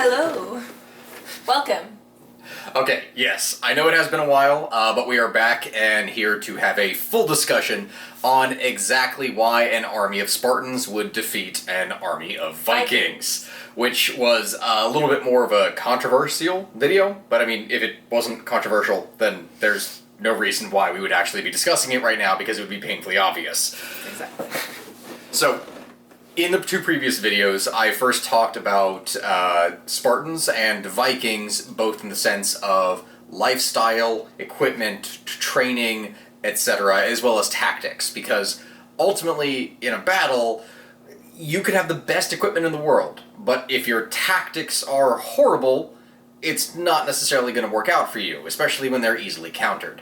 Hello. Welcome. Okay, yes, I know it has been a while, but we are back and here to have a full discussion on exactly why an army of Spartans would defeat an army of Vikings, which was a little bit more of a controversial video, but I mean, if it wasn't controversial, then there's no reason why we would actually be discussing it right now, because it would be painfully obvious. Exactly. So, in the two previous videos, I first talked about Spartans and Vikings, both in the sense of lifestyle, equipment, training, etc., as well as tactics, because ultimately, in a battle, you could have the best equipment in the world, but if your tactics are horrible, it's not necessarily going to work out for you, especially when they're easily countered.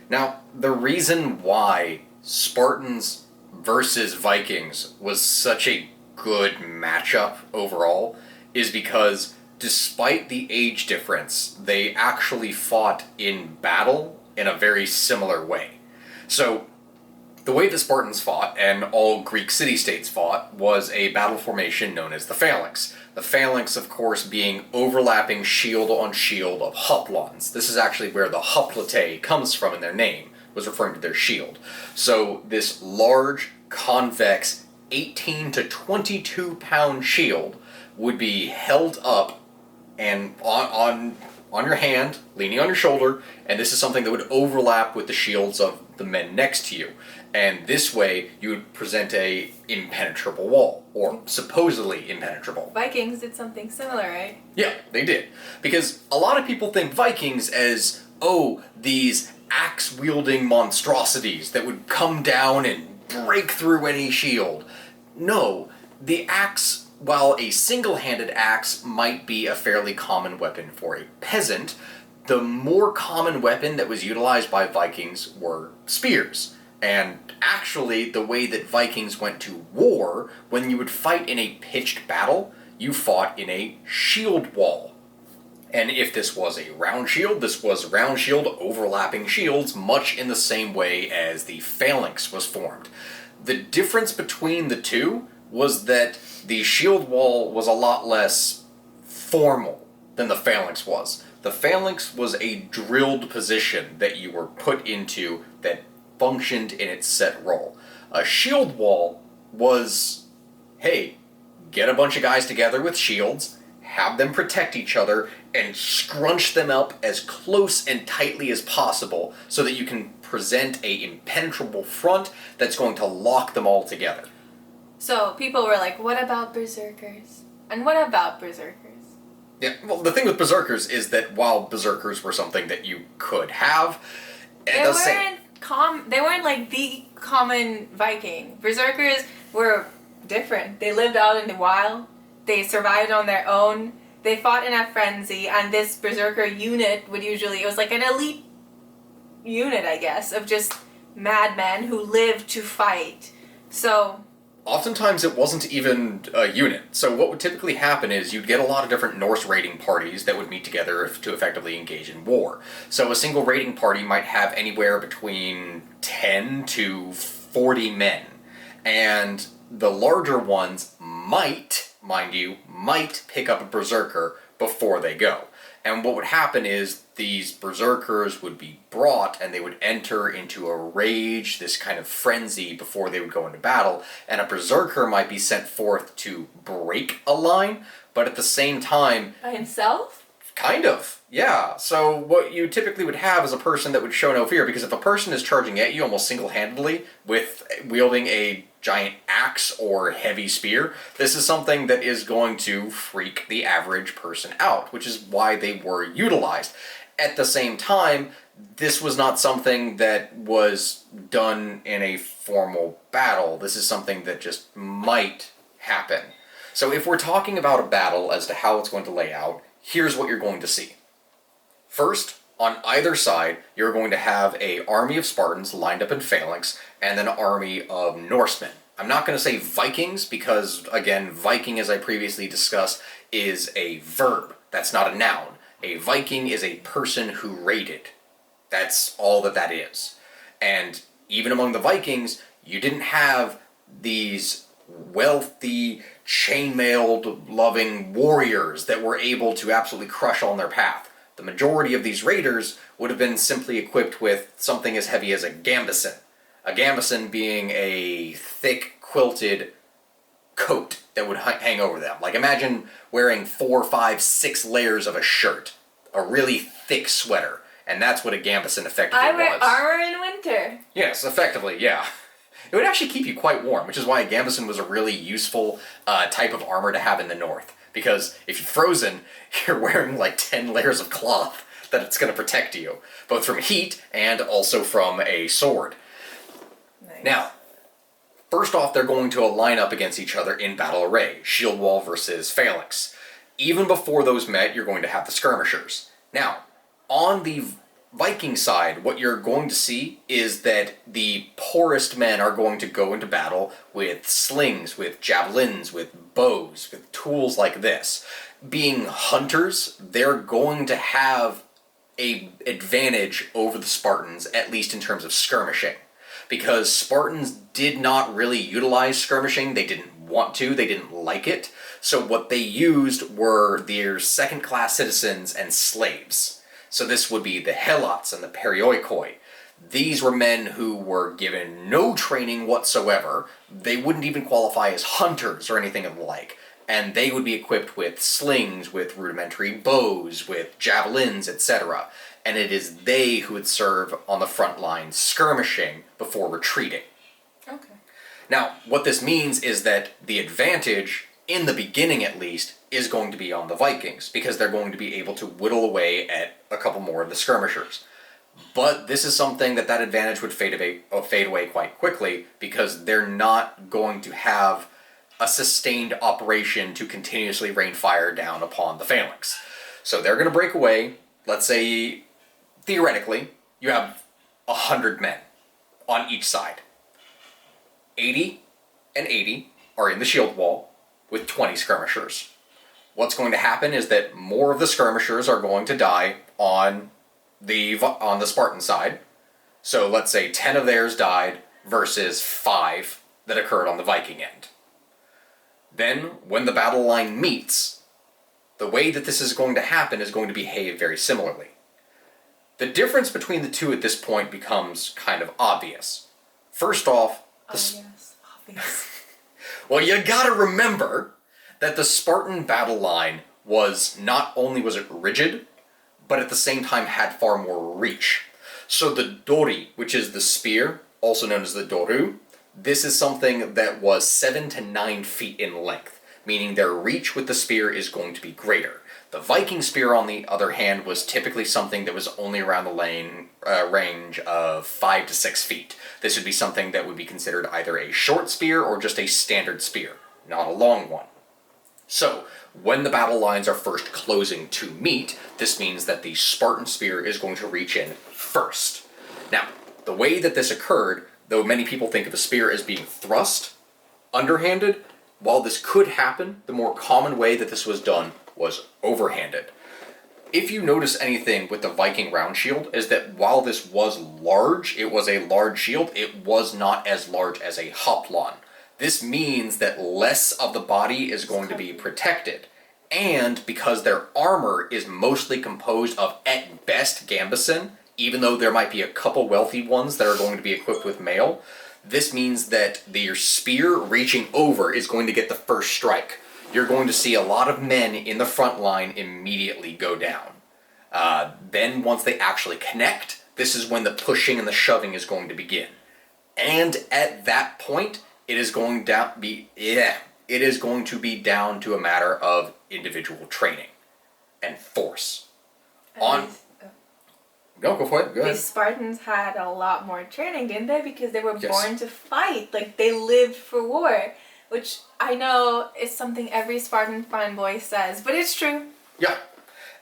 Now, the reason why Spartans versus Vikings was such a good matchup overall is because despite the age difference, they actually fought in battle in a very similar way. So, the way the Spartans fought, and all Greek city-states fought, was a battle formation known as the Phalanx. The Phalanx, of course, being overlapping shield on shield of hoplons. This is actually where the hoplite comes from in their name, was referring to their shield. So this large, convex, 18 to 22 pound shield would be held up and on your hand, leaning on your shoulder, and this is something that would overlap with the shields of the men next to you. And this way, you would present a impenetrable wall, or supposedly impenetrable. Vikings did something similar, right? Yeah, they did. Because a lot of people think Vikings as, oh, these axe-wielding monstrosities that would come down and break through any shield. No, the axe, while a single-handed axe might be a fairly common weapon for a peasant, the more common weapon that was utilized by Vikings were spears. And actually, the way that Vikings went to war, when you would fight in a pitched battle, you fought in a shield wall. And if this was a round shield, this was round shield overlapping shields, much in the same way as the Phalanx was formed. The difference between the two was that the shield wall was a lot less formal than the Phalanx was. The Phalanx was a drilled position that you were put into that functioned in its set role. A shield wall was, hey, get a bunch of guys together with shields, have them protect each other, and scrunch them up as close and tightly as possible so that you can present a impenetrable front that's going to lock them all together. So people were like, what about berserkers? And what about berserkers? Yeah, well, the thing with berserkers is that while berserkers were something that you could have, They weren't like the common Viking. Berserkers were different. They lived out in the wild. They survived on their own. They fought in a frenzy, and this berserker unit would usually, it was like an elite unit, I guess, of just madmen who lived to fight. So oftentimes it wasn't even a unit. So what would typically happen is you'd get a lot of different Norse raiding parties that would meet together to effectively engage in war. So a single raiding party might have anywhere between 10 to 40 men. And the larger ones might, mind you, might pick up a berserker before they go. And what would happen is these berserkers would be brought and they would enter into a rage, this kind of frenzy before they would go into battle. And a berserker might be sent forth to break a line, but at the same time... By himself? Kind of, yeah. So what you typically would have is a person that would show no fear, because if a person is charging at you almost single-handedly with wielding a giant axe or heavy spear, this is something that is going to freak the average person out, which is why they were utilized. At the same time, this was not something that was done in a formal battle. This is something that just might happen. So if we're talking about a battle as to how it's going to lay out, here's what you're going to see. First, on either side, you're going to have an army of Spartans lined up in phalanx, and then an army of Norsemen. I'm not going to say Vikings, because, again, Viking, as I previously discussed, is a verb. That's not a noun. A Viking is a person who raided. That's all that is. And even among the Vikings, you didn't have these wealthy, chainmailed, loving warriors that were able to absolutely crush on their path. The majority of these raiders would have been simply equipped with something as heavy as a gambeson. A gambeson being a thick, quilted coat that would hang over them. Like, imagine wearing 4, 5, 6 layers of a shirt. A really thick sweater. And that's what a gambeson effectively was. I wear armor in winter. Yes, effectively, yeah. It would actually keep you quite warm, which is why a gambeson was a really useful type of armor to have in the north. Because if you're frozen, you're wearing like 10 layers of cloth that it's going to protect you. Both from heat and also from a sword. Nice. Now, first off, they're going to line up against each other in battle array. Shield wall versus phalanx. Even before those met, you're going to have the skirmishers. Now, on the Viking side, what you're going to see is that the poorest men are going to go into battle with slings, with javelins, with bows, with tools like this. Being hunters, they're going to have an advantage over the Spartans, at least in terms of skirmishing. Because Spartans did not really utilize skirmishing, they didn't want to, they didn't like it. So what they used were their second-class citizens and slaves. So this would be the helots and the perioikoi. These were men who were given no training whatsoever. They wouldn't even qualify as hunters or anything of the like. And they would be equipped with slings, with rudimentary bows, with javelins, etc. And it is they who would serve on the front lines skirmishing before retreating. Okay. Now, what this means is that the advantage, in the beginning at least, is going to be on the Vikings, because they're going to be able to whittle away at a couple more of the skirmishers. But this is something that advantage would fade away quite quickly, because they're not going to have a sustained operation to continuously rain fire down upon the phalanx. So they're going to break away. Let's say, theoretically, you have 100 men on each side. 80 and 80 are in the shield wall with 20 skirmishers. What's going to happen is that more of the skirmishers are going to die on the Spartan side. So let's say 10 of theirs died versus 5 that occurred on the Viking end. Then, when the battle line meets, the way that this is going to happen is going to behave very similarly. The difference between the two at this point becomes kind of obvious. First off, Yes, obvious. well, you gotta remember that the Spartan battle line was not only was it rigid, but at the same time had far more reach. So the dori, which is the spear, also known as the doru, this is something that was 7 to 9 feet in length, meaning their reach with the spear is going to be greater. The Viking spear, on the other hand, was typically something that was only around the range of 5 to 6 feet. This would be something that would be considered either a short spear or just a standard spear, not a long one. So, when the battle lines are first closing to meet, this means that the Spartan spear is going to reach in first. Now, the way that this occurred, though many people think of a spear as being thrust, underhanded, while this could happen, the more common way that this was done was overhanded. If you notice anything with the Viking round shield, is that while this was large, it was a large shield, it was not as large as a hoplon. This means that less of the body is going to be protected. And because their armor is mostly composed of, at best, Gambeson, even though there might be a couple wealthy ones that are going to be equipped with mail, this means that your spear reaching over is going to get the first strike. You're going to see a lot of men in the front line immediately go down. Then once they actually connect, this is when the pushing and the shoving is going to begin. And at that point, it is going to be down to a matter of individual training and force. Go for it. Go ahead. These Spartans had a lot more training, didn't they? Because they were Yes. born to fight. Like, they lived for war. Which I know is something every Spartan fanboy says, but it's true. Yeah.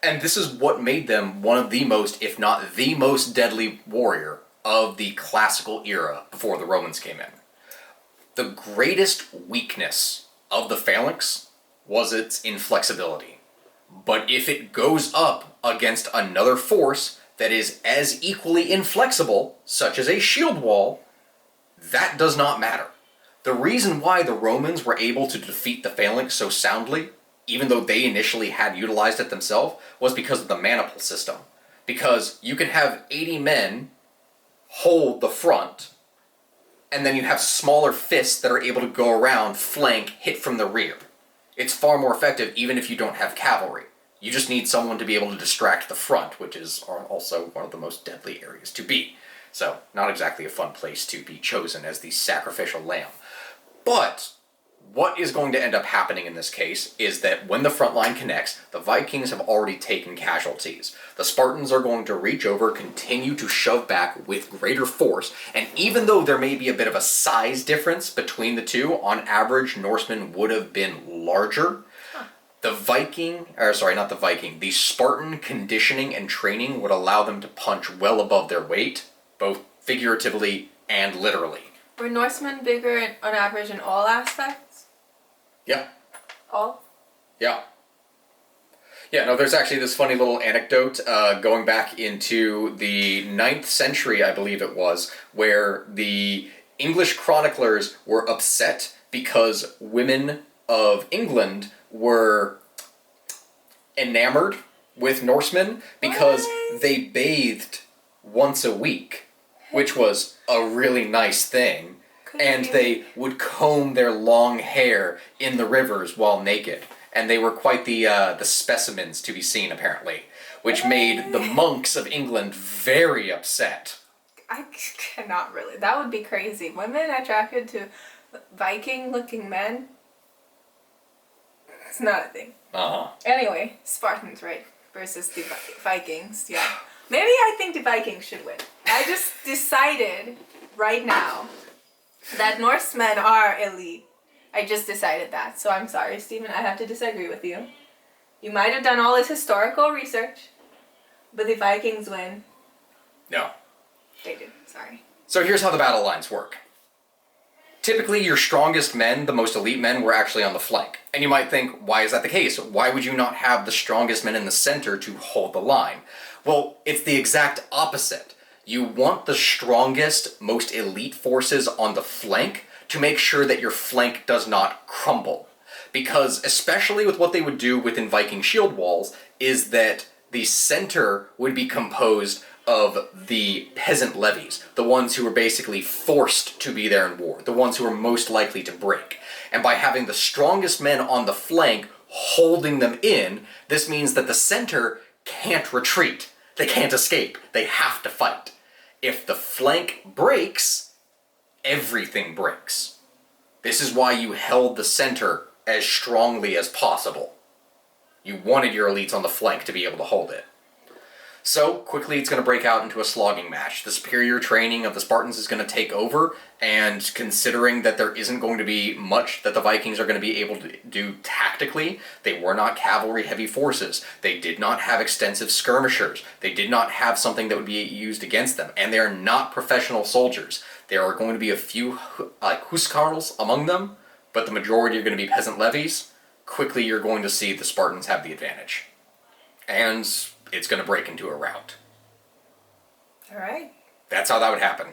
And this is what made them one of the most, if not the most deadly warrior of the classical era before the Romans came in. The greatest weakness of the phalanx was its inflexibility. But if it goes up against another force that is as equally inflexible, such as a shield wall, that does not matter. The reason why the Romans were able to defeat the Phalanx so soundly, even though they initially had utilized it themselves, was because of the maniple system. Because you can have 80 men hold the front, and then you have smaller fists that are able to go around, flank, hit from the rear. It's far more effective even if you don't have cavalry. You just need someone to be able to distract the front, which is also one of the most deadly areas to be. So, not exactly a fun place to be chosen as the sacrificial lamb. But what is going to end up happening in this case is that when the front line connects, the Vikings have already taken casualties. The Spartans are going to reach over, continue to shove back with greater force, and even though there may be a bit of a size difference between the two, on average, Norsemen would have been larger. The Spartan conditioning and training would allow them to punch well above their weight, both figuratively and literally. Were Norsemen bigger on average in all aspects? Yeah. All? Yeah. Yeah, no, there's actually this funny little anecdote going back into the 9th century, I believe it was, where the English chroniclers were upset because women of England were enamored with Norsemen because they bathed once a week, which was a really nice thing, and they would comb their long hair in the rivers while naked, and they were quite the specimens to be seen, apparently, which made the monks of England very upset. I cannot really. That would be crazy. Women attracted to Viking-looking men? It's not a thing. Uh-huh. Anyway, Spartans, right? Versus the Vikings, yeah. Maybe I think the Vikings should win. I just decided right now that Norsemen are elite. I just decided that. So I'm sorry, Stephen, I have to disagree with you. You might have done all this historical research, but the Vikings win. No. They did, sorry. So here's how the battle lines work. Typically, your strongest men, the most elite men, were actually on the flank. And you might think, why is that the case? Why would you not have the strongest men in the center to hold the line? Well, it's the exact opposite. You want the strongest, most elite forces on the flank to make sure that your flank does not crumble. Because, especially with what they would do within Viking shield walls, is that the center would be composed of the peasant levies, the ones who were basically forced to be there in war, the ones who were most likely to break. And by having the strongest men on the flank holding them in, this means that the center can't retreat. They can't escape. They have to fight. If the flank breaks, everything breaks. This is why you held the center as strongly as possible. You wanted your elites on the flank to be able to hold it. So, quickly it's going to break out into a slogging match. The superior training of the Spartans is going to take over, and considering that there isn't going to be much that the Vikings are going to be able to do tactically, they were not cavalry-heavy forces. They did not have extensive skirmishers. They did not have something that would be used against them, and they are not professional soldiers. There are going to be a few huskarls among them, but the majority are going to be peasant levies. Quickly you're going to see the Spartans have the advantage. And it's going to break into a rout. Alright. That's how that would happen.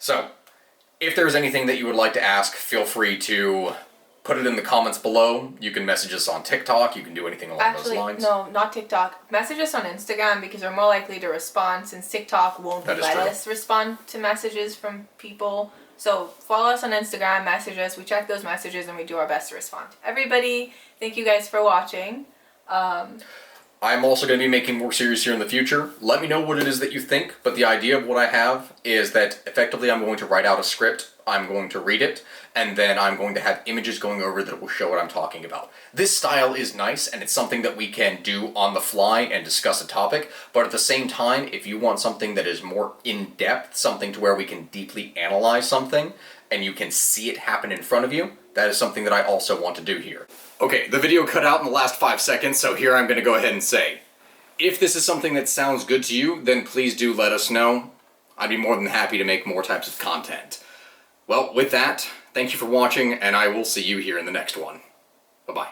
So, if there's anything that you would like to ask, feel free to put it in the comments below. You can message us on TikTok. You can do anything along those lines. No, not TikTok. Message us on Instagram because we're more likely to respond since TikTok won't let us respond to messages from people. So follow us on Instagram, message us. We check those messages and we do our best to respond. Everybody, thank you guys for watching. I'm also going to be making more series here in the future. Let me know what it is that you think, but the idea of what I have is that effectively I'm going to write out a script, I'm going to read it, and then I'm going to have images going over that will show what I'm talking about. This style is nice, and it's something that we can do on the fly and discuss a topic, but at the same time, if you want something that is more in-depth, something to where we can deeply analyze something, and you can see it happen in front of you, that is something that I also want to do here. Okay, the video cut out in the last 5 seconds, so here I'm going to go ahead and say, if this is something that sounds good to you, then please do let us know. I'd be more than happy to make more types of content. Well, with that, thank you for watching, and I will see you here in the next one. Bye-bye.